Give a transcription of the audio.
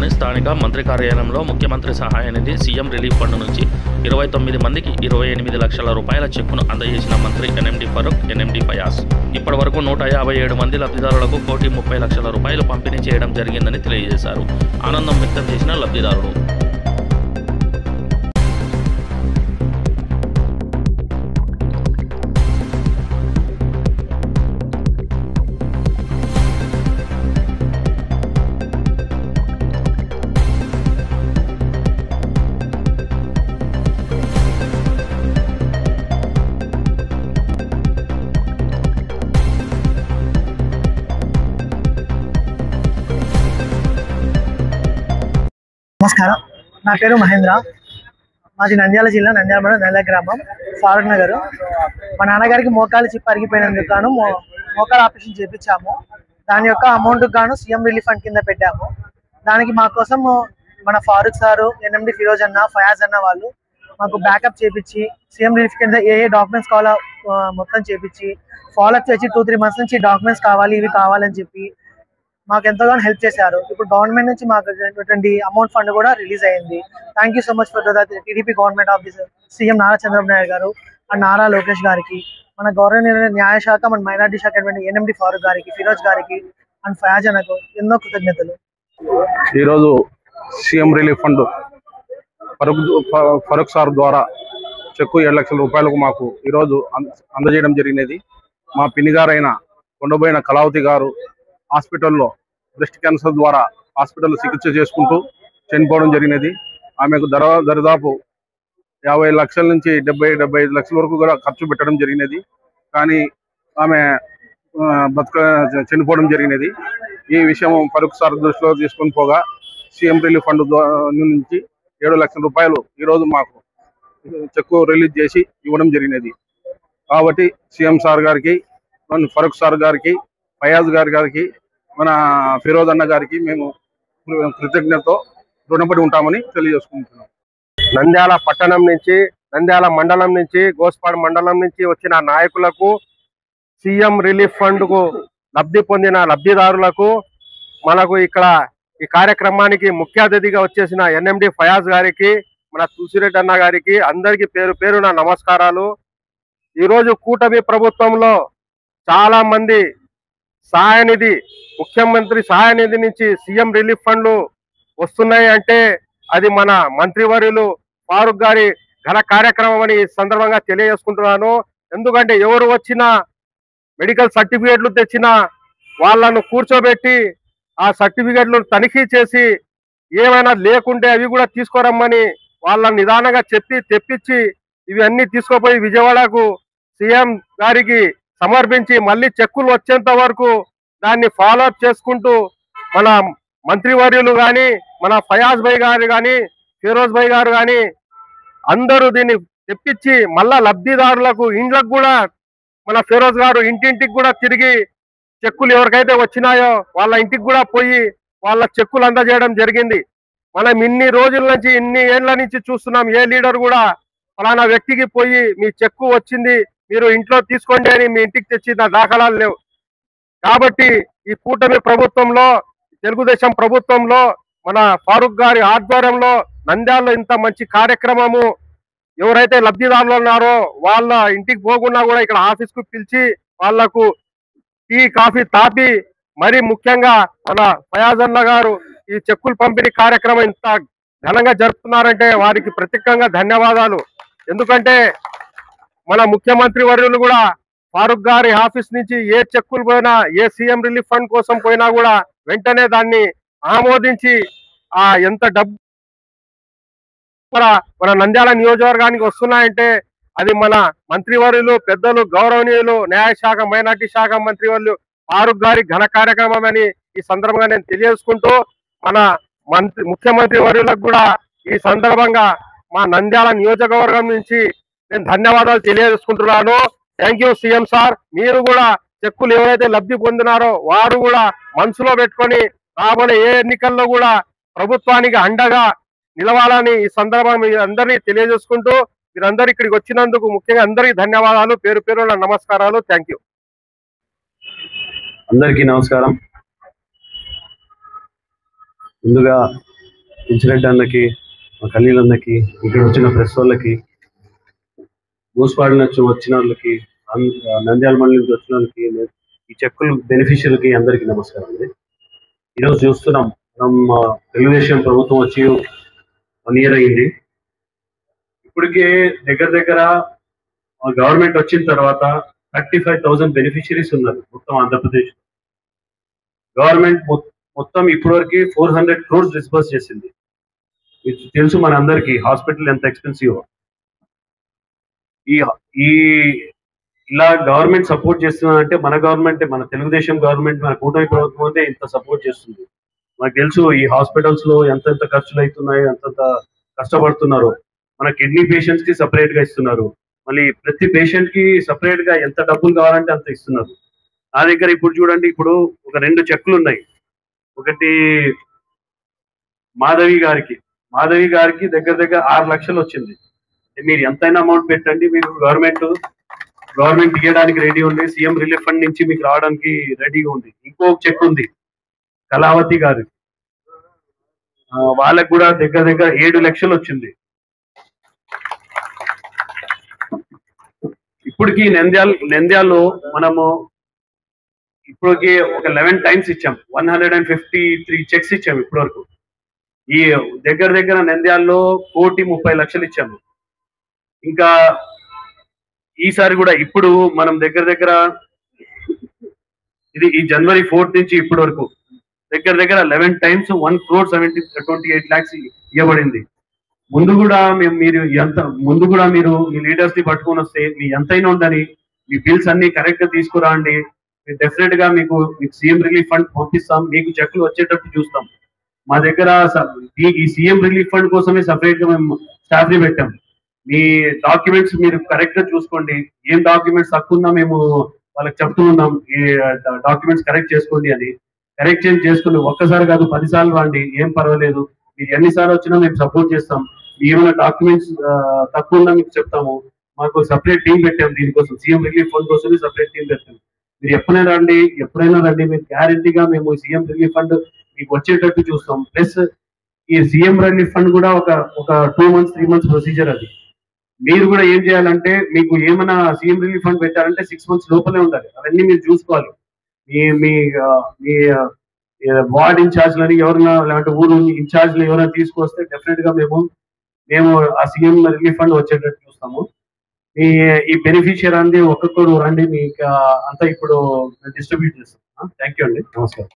పట్టణంలోని స్థానిక మంత్రి కార్యాలయంలో ముఖ్యమంత్రి సహాయ నిధి సీఎం రిలీఫ్ ఫండ్ నుంచి 29 మందికి 28 లక్షల రూపాయల చెక్కును అందజేసిన మంత్రి ఎన్ఎండి ఫరూక్, ఎన్ఎండి ఫయాజ్. ఇప్పటి వరకు 157 మంది లబ్ధిదారులకు 1,30,00,000 రూపాయలు పంపిణీ చేయడం జరిగిందని తెలియజేశారు. ఆనందం వ్యక్తం చేసిన లబ్ధిదారులు. నమస్కారం, నా పేరు మహేంద్ర. మాది నంద్యాల జిల్లా నంద్యాల మండలం నెల్ల గ్రామం ఫారూక్ నగర్. మా నాన్నగారికి మోకాలు చిప్ప అరిగిపోయినందుకు గాను మోకాలు ఆపరేషన్ చేయించాము. దాని యొక్క అమౌంట్ గాను సీఎం రిలీఫ్ ఫండ్ కింద పెట్టాము. దానికి మా కోసం మన ఫారూక్ సారు, ఎన్ఎండి ఫిరోజ్ అన్న, ఫయాజ్ అన్న వాళ్ళు మాకు బ్యాకప్ చేపించి సీఎం రిలీఫ్ కింద ఏ డాక్యుమెంట్స్ కావాలో మొత్తం చేపించి ఫాలోఅప్ చేసి 2-3 మంత్స్ నుంచి డాక్యుమెంట్స్ కావాలి, ఇవి కావాలని చెప్పి మాకు ఎంతగానో హెల్ప్ చేశారు. ఇప్పుడు గవర్నమెంట్ నుంచి మాకు అమౌంట్ ఫండ్ కూడా రిలీజ్ అయింది. Thank you so much for the TDP government of this CM Nara Chandrababu Naidu గారు అండ్ నారా లోకేష్ గారికి, మన గవర్నమెంట్ న్యాయశాఖ, మన మైనార్టీ శాఖ ఎన్ఎండి ఫారూక్ గారికి, ఫిరోజ్ గారికి అండ్ ఫయాజ్ అన్నకు ఎన్నో కృతజ్ఞతలు. ఈరోజు CM relief fund Farooq sir ద్వారా చెక్కు 7 లక్షల రూపాయలకు మాకు ఈరోజు అందజేయడం జరిగినది. మా పిన్నిగారైన కొండబోయిన కళావతి గారు హాస్పిటల్లో బ్రెస్ట్ క్యాన్సర్ ద్వారా హాస్పిటల్లో చికిత్స చేసుకుంటూ చనిపోవడం జరిగినది. ఆమెకు దరిదాపు 50 లక్షల నుంచి 70-75 లక్షల వరకు కూడా ఖర్చు పెట్టడం జరిగినది. కానీ ఆమె చనిపోవడం జరిగినది. ఈ విషయం ఫరూక్ సార్ దృష్టిలో తీసుకొని పోగా సీఎం రిలీఫ్ ఫండ్ నుంచి 7 లక్షల రూపాయలు ఈరోజు మాకు చెక్కు రిలీజ్ చేసి ఇవ్వడం జరిగినది. కాబట్టి సీఎం సార్ గారికి, ఫరూక్ సార్ గారికి, ఫయాజ్ గారికి, మన ఫిరోజ్ అన్న గారికి మేము కృతజ్ఞతతో రుణపడి ఉంటామని తెలియజేసుకుంటున్నాం. నంద్యాల పట్టణం నుంచి, నంద్యాల మండలం నుంచి, గోస్పాడు మండలం నుంచి వచ్చిన నాయకులకు, సీఎం రిలీఫ్ ఫండ్ కు లబ్ధి పొందిన లబ్ధిదారులకు, మనకు ఇక్కడ ఈ కార్యక్రమానికి ముఖ్య అతిథిగా వచ్చేసిన ఎన్ఎండి ఫయాజ్ గారికి, మన తులసిరెడ్డి అన్న గారికి అందరికీ పేరు పేరున నమస్కారాలు. ఈరోజు కూటమి ప్రభుత్వంలో చాలా మంది సహాయ నిధి, ముఖ్యమంత్రి సహాయ నిధి నుంచి సీఎం రిలీఫ్ ఫండ్లు వస్తున్నాయి అంటే అది మన మంత్రివర్యులు ఫారూక్ గారి ఘన కార్యక్రమం అని ఈ సందర్భంగా తెలియజేసుకుంటున్నాను. ఎందుకంటే ఎవరు వచ్చినా మెడికల్ సర్టిఫికేట్లు తెచ్చినా వాళ్ళను కూర్చోబెట్టి ఆ సర్టిఫికేట్లు తనిఖీ చేసి ఏమైనా లేకుంటే అవి కూడా తీసుకురమ్మని వాళ్ళని నిదానంగా తెప్పించి ఇవన్నీ తీసుకుపోయి విజయవాడకు సీఎం గారికి సమర్పించి మళ్ళీ చెక్కులు వచ్చేంత వరకు దాన్ని ఫాలోఅప్ చేసుకుంటూ మన మంత్రివర్యులు కానీ, మన ఫయాజ్ భాయ్ గారు కానీ, ఫిరోజ్ భాయ్ గారు కానీ అందరూ దీన్ని తెప్పించి మళ్ళా లబ్ధిదారులకు ఇండ్లకు కూడా మన ఫిరోజ్ గారు ఇంటింటికి కూడా తిరిగి చెక్కులు ఎవరికైతే వచ్చినాయో వాళ్ళ ఇంటికి కూడా పోయి వాళ్ళ చెక్కులు అందజేయడం జరిగింది. మనం ఇన్ని రోజుల నుంచి, ఇన్ని ఏళ్ల నుంచి చూస్తున్నాం, ఏ లీడర్ కూడా ఫలానా వ్యక్తికి పోయి మీ చెక్కు వచ్చింది మీరు ఇంట్లో తీసుకోండి అని మీ ఇంటికి తెచ్చిన దాఖలాలు లేవు. కాబట్టి ఈ కూటమి ప్రభుత్వంలో, తెలుగుదేశం ప్రభుత్వంలో, మన ఫారూక్ గారి ఆధ్వర్యంలో నంద్యాలలో ఇంత మంచి కార్యక్రమము, ఎవరైతే లబ్ధిదారులు ఉన్నారో వాళ్ళ ఇంటికి పోకుండా కూడా ఇక్కడ ఆఫీస్కు పిలిచి వాళ్లకు టీ, కాఫీ తాపి, మరి ముఖ్యంగా మన ఫయాజ్ అన్న గారు ఈ చెక్కులు పంపిణీ కార్యక్రమం ఇంత ఘనంగా జరుపుతున్నారంటే వారికి ప్రత్యేకంగా ధన్యవాదాలు. ఎందుకంటే మన ముఖ్యమంత్రి వర్యులు కూడా ఫారూక్ గారి ఆఫీస్ నుంచి ఏ చెక్కులు పోయినా, ఏ సీఎం రిలీఫ్ ఫండ్ కోసం పోయినా కూడా వెంటనే దాన్ని ఆమోదించి ఎంత డబ్బు మన నంద్యాల నియోజకవర్గానికి వస్తున్నాయంటే అది మన మంత్రివర్యులు, పెద్దలు, గౌరవనీయులు, న్యాయశాఖ, మైనార్టీ శాఖ మంత్రివర్యులు ఫారూక్ గారి ఘన కార్యక్రమం అని ఈ సందర్భంగా నేను తెలియజేసుకుంటూ, మన ముఖ్యమంత్రి వర్యులకు కూడా ఈ సందర్భంగా మా నంద్యాల నియోజకవర్గం నుంచి నేను ధన్యవాదాలు తెలియజేసుకుంటున్నాను. Thank you CM sir. మీరు కూడా చెక్కులు ఎవరైతే లబ్ధి పొందినారో వారు కూడా మనసులో పెట్టుకొని రాబోయే ఏ ఎన్నికల్లో కూడా ప్రభుత్వానికి అండగా నిలవాలని ఈ సందర్భంగా మీ అందరినీ తెలియజేసుకుంటూ, మీరందరూ ఇక్కడికి వచ్చినందుకు ముఖ్యంగా అందరికీ ధన్యవాదాలు, పేరు పేరున నమస్కారాలు. Thank you. అందరికీ నమస్కారం. ముందుగా ఇన్సిడెంట్ అన్నకి, మా ఖలీల్ అన్నకి, ఇక్కడ వచ్చిన ప్రెస్ వాళ్ళకి, మూసిపాడు నుంచి వచ్చిన వాళ్ళకి, నంద్యాల మండలి నుంచి వచ్చిన వాళ్ళకి, ఈ చెక్కులు బెనిఫిషియర్కి అందరికీ నమస్కారం అండి. ఈరోజు చూస్తున్నాం, మనం తెలుగుదేశం ప్రభుత్వం వచ్చి 1 year అయింది. ఇప్పటికే దగ్గర గవర్నమెంట్ వచ్చిన తర్వాత 35,000 బెనిఫిషరీస్ ఉన్నారు మొత్తం ఆంధ్రప్రదేశ్. గవర్నమెంట్ మొత్తం ఇప్పటివరకు 400 crores డిస్బర్స్ చేసింది. ఇది తెలుసు మన అందరికి హాస్పిటల్ ఎంత ఎక్స్పెన్సివ్. ఈ ఇలా గవర్నమెంట్ సపోర్ట్ చేస్తుందంటే మన గవర్నమెంట్, మన తెలుగుదేశం గవర్నమెంట్, మన కూటమి ప్రభుత్వం అయితే ఇంత సపోర్ట్ చేస్తుంది. మనకు తెలుసు ఈ హాస్పిటల్స్ లో ఎంత ఖర్చులు అవుతున్నాయో, ఎంత కష్టపడుతున్నారో. మన కిడ్నీ పేషెంట్స్ కి సపరేట్ గా ఇస్తున్నారు, మళ్ళీ ప్రతి పేషెంట్ కి సపరేట్ గా ఎంత డబ్బులు కావాలంటే అంత ఇస్తున్నారు. నా దగ్గర ఇప్పుడు చూడండి, ఇప్పుడు ఒక 2 చెక్కులు ఉన్నాయి. ఒకటి మాధవి గారికి దగ్గర 6 లక్షలు వచ్చింది. మీరు ఎంతైనా అమౌంట్ పెట్టండి, మీకు గవర్నమెంట్ ఇవ్వడానికి రెడీ ఉంది. సీఎం రిలీఫ్ ఫండ్ నుంచి మీకు రావడానికి రెడీగా ఉంది. ఇంకో చెక్ ఉంది కళావతి గారు, వాళ్ళకు కూడా దగ్గర 7 లక్షలు వచ్చింది. ఇప్పటికి నంద్యాలలో మనము ఇప్పటికి ఒక 11 times ఇచ్చాం. 153 చెక్స్ ఇచ్చాము ఇప్పటి వరకు. ఈ దగ్గర నంద్యాలలో 1,30,00,000 ఇచ్చాము. ఇంకా ఈసారి కూడా ఇప్పుడు మనం దగ్గర ఇది ఈ January 4th నుంచి ఇప్పటి వరకు దగ్గర 11 times 1,28 lakhs ఇవ్వబడింది. ముందు కూడా మీరు మీ లీడర్స్ ని పట్టుకొని వస్తే మీ ఎంతైనా ఉండని మీ బిల్స్ అన్ని కరెక్ట్ గా తీసుకురాండి. డెఫినెట్ గా మీకు సీఎం రిలీఫ్ ఫండ్ పంపిస్తాం, మీకు చెక్లు వచ్చేటట్టు చూస్తాం. మా దగ్గర ఈ సీఎం రిలీఫ్ ఫండ్ కోసమే సపరేట్ గా మేము స్టాఫ్ ని పెట్టాం. మీ డాక్యుమెంట్స్ మీరు కరెక్ట్ గా చూసుకోండి. ఏం డాక్యుమెంట్స్ తక్కువ ఉన్నా మేము వాళ్ళకి చెప్తూ ఉన్నాం, ఈ డాక్యుమెంట్స్ కరెక్ట్ చేసుకోండి అని. కరెక్ట్ చేసుకుని ఒక్కసారి కాదు 10 సార్లు రండి, ఏం పర్వాలేదు. మీరు ఎన్నిసార్లు వచ్చినా మేము సపోర్ట్ చేస్తాం. ఏమైనా డాక్యుమెంట్స్ తక్కువ ఉన్నా మీకు చెప్తాము. మాకు సపరేట్ టీం పెట్టాం దీనికోసం, సీఎం రిలీఫ్ ఫండ్ కోసం సపరేట్ టీం పెట్టాం. మీరు ఎప్పుడైనా రండి, మీరు గ్యారంటీగా మేము సీఎం రిలీఫ్ ఫండ్ మీకు వచ్చేటట్టు చూస్తాం. ప్లస్ ఈ సీఎం రిలీఫ్ ఫండ్ కూడా ఒక 2 months 3 months ప్రొసీజర్ అది. మీరు కూడా ఏం చేయాలంటే, మీకు ఏమైనా సీఎం రిలీఫ్ ఫండ్ పెట్టాలంటే 6 months లోపలే ఉండాలి. అవన్నీ మీరు చూసుకోవాలి. మీ వార్డ్ ఇన్ఛార్జ్లని ఎవరైనా, లేదంటే ఊరు ఇన్ఛార్జ్లు ఎవరైనా తీసుకొస్తే డెఫినెట్ గా మేము ఆ సీఎం రిలీఫ్ ఫండ్ వచ్చేటట్టు చూస్తాము. ఈ బెనిఫిషియర్ అండి ఒక్కొక్కరు రండి, మీకు అంతా ఇప్పుడు డిస్ట్రిబ్యూట్ చేస్తాం. థ్యాంక్ యూ అండి, నమస్కారం.